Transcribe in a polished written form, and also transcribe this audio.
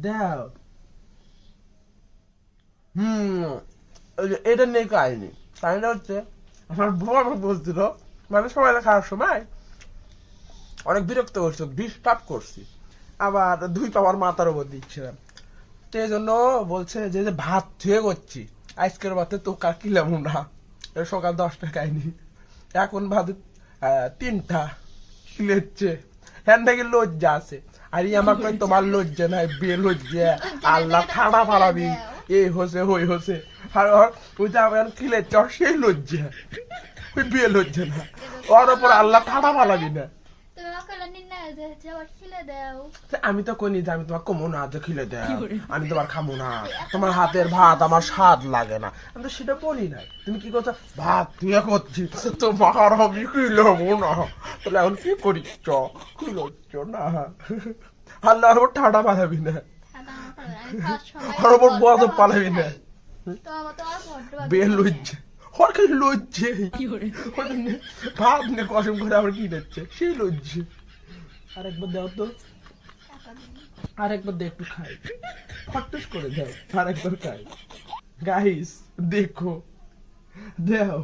দাও। এটা নিয়ে কাহিনী। কাহিনীটা হচ্ছে আমার বউ আমাকে বলছিল, মানে সবাই খাওয়ার সময় অনেক বিরক্ত করছে, ডিস্টার্ব করছি, আবার দুই পাওয়ার মাথার উপর দিচ্ছিলাম। তো এই জন্য বলছে যে যে ভাত ধুয়ে করছি, আজকের ভাতে তো কার কিলাম না। সকাল 10টা খাইনি, এখন ভাতে 3টা খিলেচ্ছে। হ্যান থেকে লজ্জা আছে। আর আমার কই তোমার লজ্জা নাই, বে লজ্জা, আল্লাহ ঠাড়া পালাবি, এই হসে হই হসে। আর ওই যে আমার খিলেচ্ছে, ওর সেই লজ্জা, ওই বে লজ্জা না, ওর ওপর আল্লাহ ঠাড়া পালাবি না। আমি তো কইনি যে আমি তোমার কমো না যে খিলে দেয়, আমি তোমার খামো না, তোমার হাতের ভাত আমার স্বাদ লাগে না, আমি তো সেটা বলি নাই। তুমি কি করছো, ভাত তুই করছি তোমার আমি খিলামো না, তাহলে এখন কি করিস খিলচ্ছ না, আল্লাহর ওপর ঠাডা পালাবি না, ওর ওপর গজব পালাবি না। বে লজ্জা, ওর খালি লজ্জে, ভাত নিয়ে কসম করে আমার কি দিচ্ছে সেই লজ্জে। আরেকবার দাও তো, আরেকবার দে, একটু খাই, ফটস করে দাও, আরেকবার খাই। গাইস দেখো, দাও।